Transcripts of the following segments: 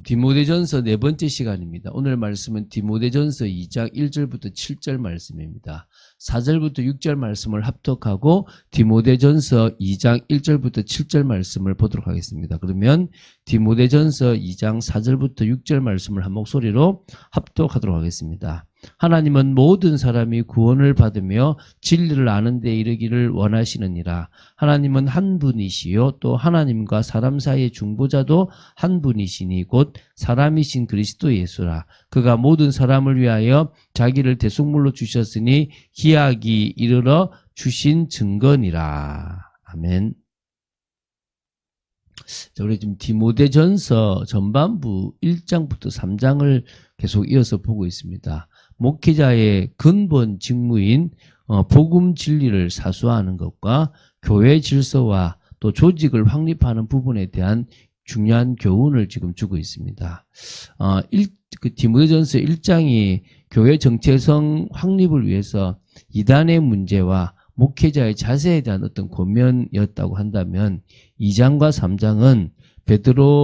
디모데전서 네 번째 시간입니다. 오늘 말씀은 디모데전서 2장 1절부터 7절 말씀입니다. 4절부터 6절 말씀을 합독하고 디모데전서 2장 1절부터 7절 말씀을 보도록 하겠습니다. 그러면 디모데전서 2장 4절부터 6절 말씀을 한 목소리로 합독하도록 하겠습니다. 하나님은 모든 사람이 구원을 받으며 진리를 아는 데 이르기를 원하시느니라. 하나님은 한 분이시요 또 하나님과 사람 사이의 중보자도 한 분이시니 곧 사람이신 그리스도 예수라. 그가 모든 사람을 위하여 자기를 대속물로 주셨으니 기약이 이르러 주신 증거니라. 아멘. 자, 우리 지금 디모데전서 전반부 1장부터 3장을 계속 이어서 보고 있습니다. 목회자의 근본 직무인 복음 진리를 사수하는 것과 교회 질서와 또 조직을 확립하는 부분에 대한 중요한 교훈을 지금 주고 있습니다. 디모데전서 1장이 교회 정체성 확립을 위해서 이단의 문제와 목회자의 자세에 대한 어떤 권면이었다고 한다면 2장과 3장은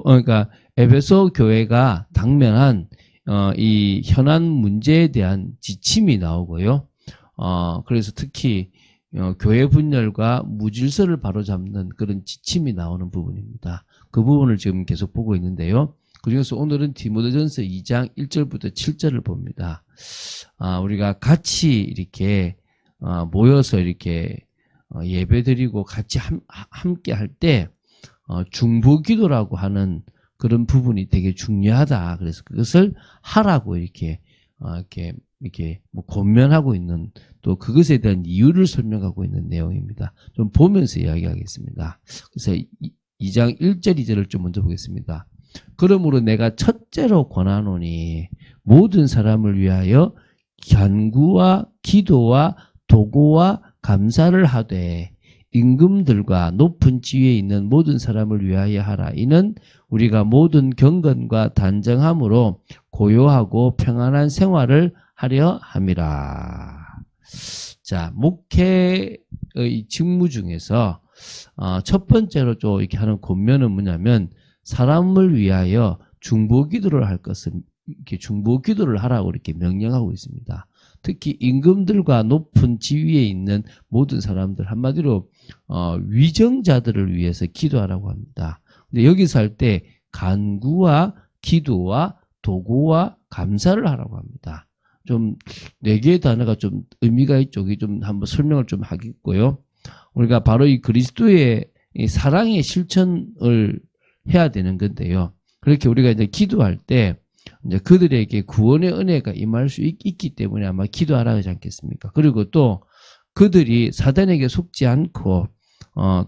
그러니까 에베소 교회가 당면한 이 현안 문제에 대한 지침이 나오고요. 그래서 특히 교회 분열과 무질서를 바로잡는 그런 지침이 나오는 부분입니다. 그 부분을 지금 계속 보고 있는데요. 그중에서 오늘은 디모데전서 2장 1절부터 7절을 봅니다. 우리가 같이 이렇게 모여서 이렇게 예배드리고 같이 함께 할 때 중보기도라고 하는 그런 부분이 되게 중요하다. 그래서 그것을 하라고 이렇게 뭐 권면하고 있는 또 그것에 대한 이유를 설명하고 있는 내용입니다. 좀 보면서 이야기하겠습니다. 그래서 2장 1절 2절을 좀 먼저 보겠습니다. 그러므로 내가 첫째로 권하노니 모든 사람을 위하여 간구와 기도와 도고와 감사를 하되 임금들과 높은 지위에 있는 모든 사람을 위하여 하라. 이는 우리가 모든 경건과 단정함으로 고요하고 평안한 생활을 하려 함이라. 자, 목회의 직무 중에서 첫 번째로 좀 이렇게 하는 권면은 뭐냐면 사람을 위하여 중보기도를 할 것은 이렇게 중보기도를 하라고 이렇게 명령하고 있습니다. 특히 임금들과 높은 지위에 있는 모든 사람들, 한마디로 위정자들을 위해서 기도하라고 합니다. 근데 여기서 할 때 간구와 기도와 도고와 감사를 하라고 합니다. 좀 네 개의 단어가 좀 의미가 있죠. 좀 한번 설명을 좀 하겠고요. 우리가 바로 이 그리스도의 이 사랑의 실천을 해야 되는 건데요. 그렇게 우리가 이제 기도할 때 이제 그들에게 구원의 은혜가 임할 수 있기 때문에 아마 기도하라 하지 않겠습니까? 그리고 또 그들이 사단에게 속지 않고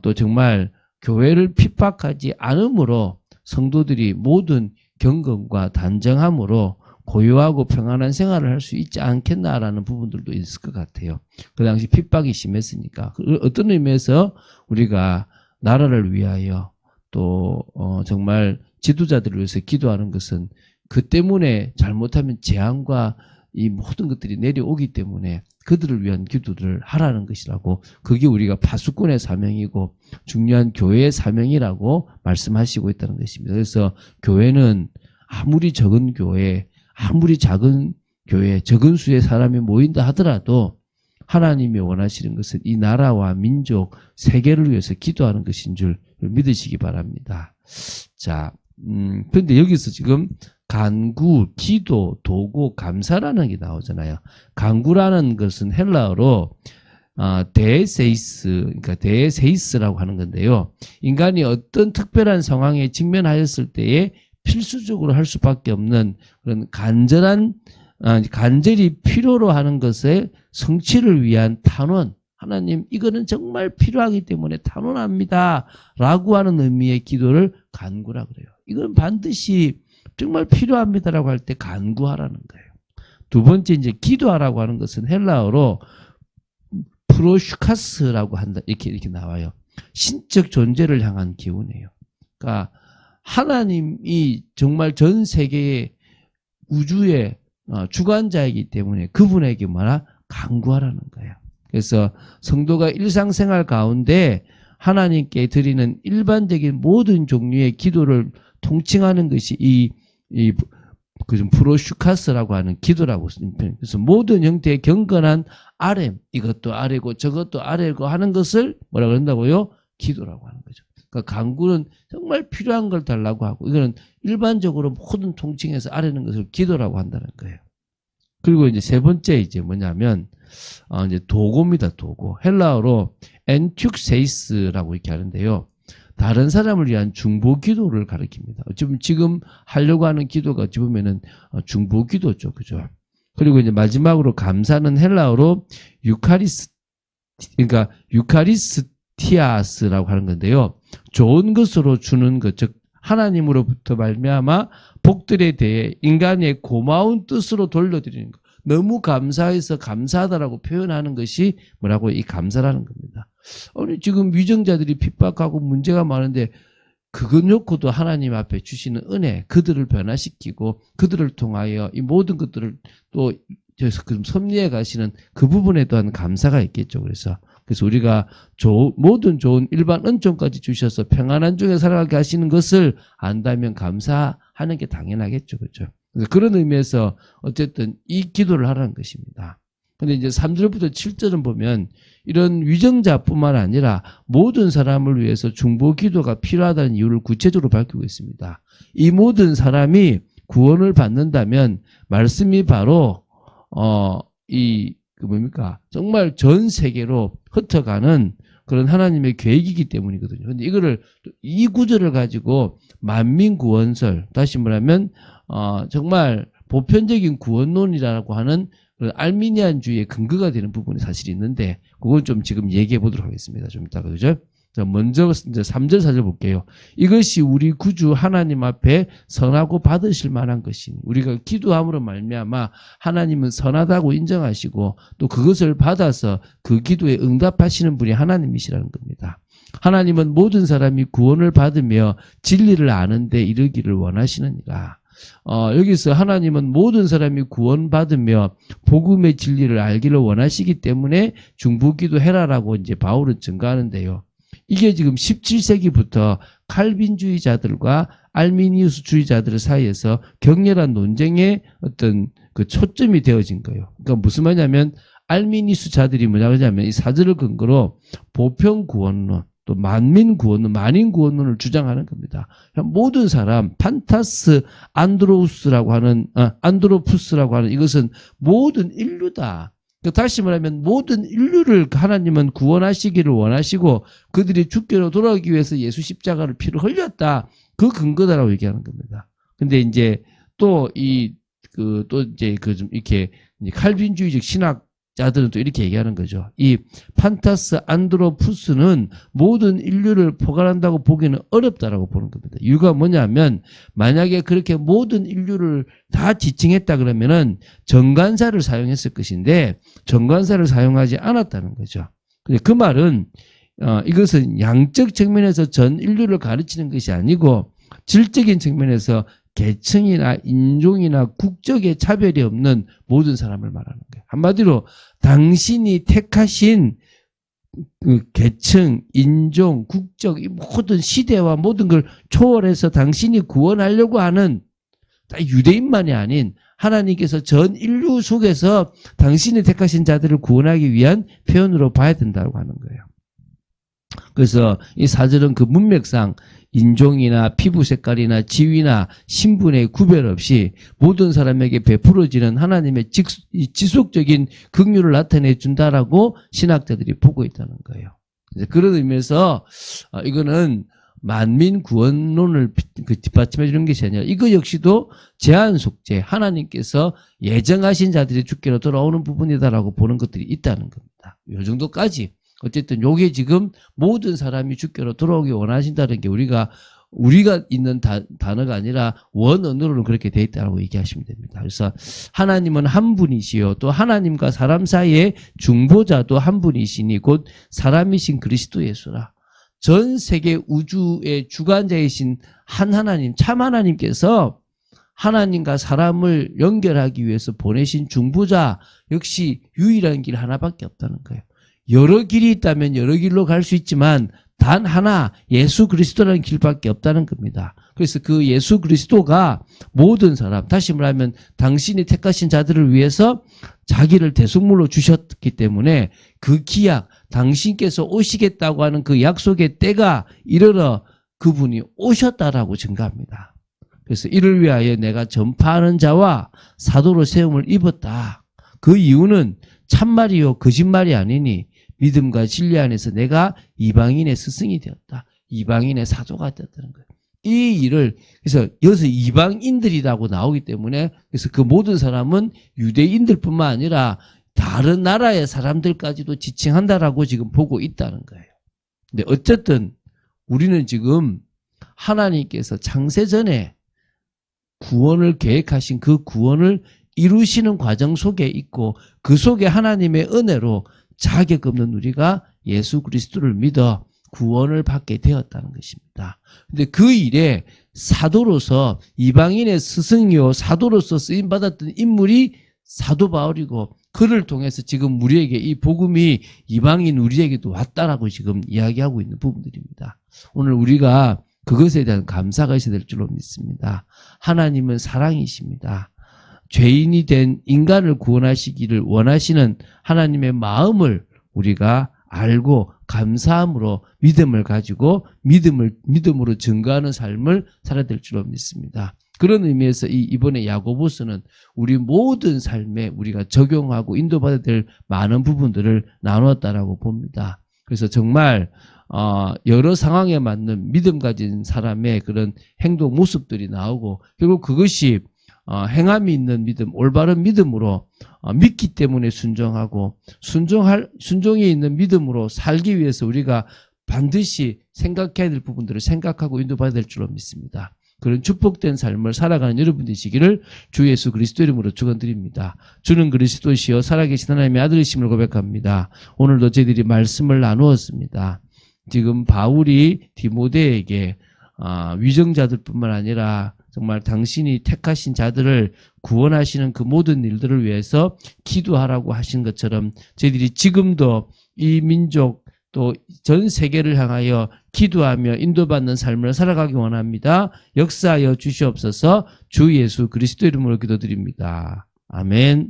또 정말 교회를 핍박하지 않으므로 성도들이 모든 경건과 단정함으로 고요하고 평안한 생활을 할 수 있지 않겠나라는 부분들도 있을 것 같아요. 그 당시 핍박이 심했으니까. 어떤 의미에서 우리가 나라를 위하여 또 정말 지도자들을 위해서 기도하는 것은 그 때문에 잘못하면 재앙과 이 모든 것들이 내려오기 때문에 그들을 위한 기도를 하라는 것이라고, 그게 우리가 파수꾼의 사명이고 중요한 교회의 사명이라고 말씀하시고 있다는 것입니다. 그래서 교회는 아무리 적은 교회, 아무리 작은 교회, 적은 수의 사람이 모인다 하더라도 하나님이 원하시는 것은 이 나라와 민족, 세계를 위해서 기도하는 것인 줄 믿으시기 바랍니다. 자, 그런데 여기서 지금 간구, 기도, 도고, 감사라는 게 나오잖아요. 간구라는 것은 헬라어로 데세이스, 그러니까 데세이스라고 하는 건데요. 인간이 어떤 특별한 상황에 직면하였을 때에 필수적으로 할 수밖에 없는 그런 간절히 필요로 하는 것의 성취를 위한 탄원. 하나님, 이거는 정말 필요하기 때문에 탄원합니다 라고 하는 의미의 기도를 간구라 그래요. 이건 반드시 정말 필요합니다라고 할 때 간구하라는 거예요. 두 번째, 이제 기도하라고 하는 것은 헬라어로 프로슈카스라고 한다. 이렇게 나와요. 신적 존재를 향한 기운이에요. 그러니까 하나님이 정말 전 세계의 우주의 주관자이기 때문에 그분에게 간구하라는 거예요. 그래서 성도가 일상생활 가운데 하나님께 드리는 일반적인 모든 종류의 기도를 통칭하는 것이 이 좀 프로슈카스라고 하는 기도라고 쓰는 편. 그래서 모든 형태의 경건한 아렘, 이것도 아래고 저것도 아래고 하는 것을 뭐라 그런다고요? 기도라고 하는 거죠. 그러니까 간구는 정말 필요한 걸 달라고 하고, 이거는 일반적으로 모든 통칭에서 아래는 것을 기도라고 한다는 거예요. 그리고 이제 세 번째 이제 뭐냐면, 이제 도고입니다, 도고. 헬라어로 엔툭세이스라고 이렇게 하는데요. 다른 사람을 위한 중보 기도를 가리킵니다. 지금 하려고 하는 기도가 어찌 보면은 중보 기도죠. 그죠? 그리고 이제 마지막으로 감사는 헬라어로 그러니까 유카리스티아스라고 하는 건데요. 좋은 것으로 주는 것, 즉 하나님으로부터 말미암아 복들에 대해 인간의 고마운 뜻으로 돌려드리는 것. 너무 감사해서 감사하다라고 표현하는 것이 뭐라고 이 감사라는 겁니다. 아니 지금 위정자들이 핍박하고 문제가 많은데 그것 놓고도 하나님 앞에 주시는 은혜, 그들을 변화시키고 그들을 통하여 이 모든 것들을 또 섭리해 가시는 그 부분에 또한 감사가 있겠죠. 그래서 우리가 모든 좋은 일반 은총까지 주셔서 평안한 중에 살아가게 하시는 것을 안다면 감사하는 게 당연하겠죠. 그렇죠? 그런 의미에서 어쨌든 이 기도를 하라는 것입니다. 근데 이제 3절부터 7절은 보면 이런 위정자뿐만 아니라 모든 사람을 위해서 중보 기도가 필요하다는 이유를 구체적으로 밝히고 있습니다. 이 모든 사람이 구원을 받는다면 말씀이 바로 정말 전 세계로 흩어가는 그런 하나님의 계획이기 때문이거든요. 근데 이 구절을 가지고 만민 구원설, 다시 말하면 정말 보편적인 구원론이라고 하는 알미니안주의의 근거가 되는 부분이 사실 있는데, 그건 좀 지금 얘기해 보도록 하겠습니다. 좀 이따가, 그죠? 자, 먼저 이제 3절 4절 볼게요. 이것이 우리 구주 하나님 앞에 선하고 받으실 만한 것이니, 우리가 기도함으로 말미암아 하나님은 선하다고 인정하시고 또 그것을 받아서 그 기도에 응답하시는 분이 하나님이시라는 겁니다. 하나님은 모든 사람이 구원을 받으며 진리를 아는 데 이르기를 원하시느니라. 여기서 하나님은 모든 사람이 구원받으며 복음의 진리를 알기를 원하시기 때문에 중보기도 해라라고 이제 바울은 증거하는데요. 이게 지금 17세기부터 칼빈주의자들과 알미니우스주의자들 사이에서 격렬한 논쟁의 어떤 그 초점이 되어진 거예요. 그러니까 무슨 말이냐면 알미니우스자들이 뭐냐 그러냐면 이 사절을 근거로 보편 구원론, 또 만민 구원론, 만인 구원론을 주장하는 겁니다. 모든 사람, 판타스 안드로우스라고 하는, 안드로푸스라고 하는 이것은 모든 인류다. 다시 말하면 모든 인류를 하나님은 구원하시기를 원하시고 그들이 죽게로 돌아오기 위해서 예수 십자가를 피를 흘렸다. 그 근거다라고 얘기하는 겁니다. 근데 이제 이렇게 칼빈주의적 신학자들은 또 이렇게 얘기하는 거죠. 이 판타스 안드로푸스는 모든 인류를 포괄한다고 보기는 어렵다라고 보는 겁니다. 이유가 뭐냐면 만약에 그렇게 모든 인류를 다 지칭했다 그러면은 정관사를 사용했을 것인데 정관사를 사용하지 않았다는 거죠. 근데 그 말은 이것은 양적 측면에서 전 인류를 가르치는 것이 아니고 질적인 측면에서 계층이나 인종이나 국적의 차별이 없는 모든 사람을 말하는 거예요. 한마디로 당신이 택하신 그 계층, 인종, 국적, 이 모든 시대와 모든 걸 초월해서 당신이 구원하려고 하는 유대인만이 아닌 하나님께서 전 인류 속에서 당신이 택하신 자들을 구원하기 위한 표현으로 봐야 된다고 하는 거예요. 그래서 이 사절은 그 문맥상 인종이나 피부 색깔이나 지위나 신분의 구별 없이 모든 사람에게 베풀어지는 하나님의 지속적인 긍휼을 나타내 준다라고 신학자들이 보고 있다는 거예요. 그런 의미에서 이거는 만민 구원론을 뒷받침해 주는 것이 아니라 이거 역시도 제한 속죄, 하나님께서 예정하신 자들이 죽게로 돌아오는 부분이다라고 보는 것들이 있다는 겁니다. 이 정도까지. 어쨌든 요게 지금 모든 사람이 죽게로 돌아오기 원하신다는 게 우리가 있는 단어가 아니라 원언어로는 그렇게 돼 있다고 얘기하시면 됩니다. 그래서 하나님은 한 분이시요 또 하나님과 사람 사이의 중보자도 한 분이시니 곧 사람이신 그리스도 예수라. 전 세계 우주의 주관자이신 한 하나님, 참 하나님께서 하나님과 사람을 연결하기 위해서 보내신 중보자 역시 유일한 길 하나밖에 없다는 거예요. 여러 길이 있다면 여러 길로 갈 수 있지만 단 하나 예수 그리스도라는 길밖에 없다는 겁니다. 그래서 그 예수 그리스도가 모든 사람, 다시 말하면 당신이 택하신 자들을 위해서 자기를 대속물로 주셨기 때문에 그 기약, 당신께서 오시겠다고 하는 그 약속의 때가 이르러 그분이 오셨다라고 증가합니다. 그래서 이를 위하여 내가 전파하는 자와 사도로 세움을 입었다. 그 이유는 참말이요 거짓말이 아니니 믿음과 진리 안에서 내가 이방인의 스승이 되었다. 이방인의 사도가 되었다는 거예요. 이 일을 그래서 여기서 이방인들이라고 나오기 때문에 그래서 그 모든 사람은 유대인들뿐만 아니라 다른 나라의 사람들까지도 지칭한다라고 지금 보고 있다는 거예요. 근데 어쨌든 우리는 지금 하나님께서 창세전에 구원을 계획하신 그 구원을 이루시는 과정 속에 있고 그 속에 하나님의 은혜로 자격 없는 우리가 예수 그리스도를 믿어 구원을 받게 되었다는 것입니다. 근데 그 일에 사도로서 이방인의 스승이요 사도로서 쓰임받았던 인물이 사도 바울이고 그를 통해서 지금 우리에게 이 복음이 이방인 우리에게도 왔다라고 지금 이야기하고 있는 부분들입니다. 오늘 우리가 그것에 대한 감사가 있어야 될 줄로 믿습니다. 하나님은 사랑이십니다. 죄인이 된 인간을 구원하시기를 원하시는 하나님의 마음을 우리가 알고 감사함으로 믿음을 가지고 믿음으로 증거하는 삶을 살아야 될 줄로 믿습니다. 그런 의미에서 이번에 야고보서는 우리 모든 삶에 우리가 적용하고 인도받아야 될 많은 부분들을 나누었다라고 봅니다. 그래서 정말 여러 상황에 맞는 믿음 가진 사람의 그런 행동 모습들이 나오고 결국 그것이 행함이 있는 믿음, 올바른 믿음으로 믿기 때문에 순종하고 순종이 있는 믿음으로 살기 위해서 우리가 반드시 생각해야 될 부분들을 생각하고 인도받아야 될 줄로 믿습니다. 그런 축복된 삶을 살아가는 여러분 되시기를 주 예수 그리스도 이름으로 축원드립니다. 주는 그리스도시요 살아계신 하나님의 아들이심을 고백합니다. 오늘도 저희들이 말씀을 나누었습니다. 지금 바울이 디모데에게 위정자들뿐만 아니라 정말 당신이 택하신 자들을 구원하시는 그 모든 일들을 위해서 기도하라고 하신 것처럼 저희들이 지금도 이 민족 또 전 세계를 향하여 기도하며 인도받는 삶을 살아가기 원합니다. 역사하여 주시옵소서. 주 예수 그리스도 이름으로 기도드립니다. 아멘.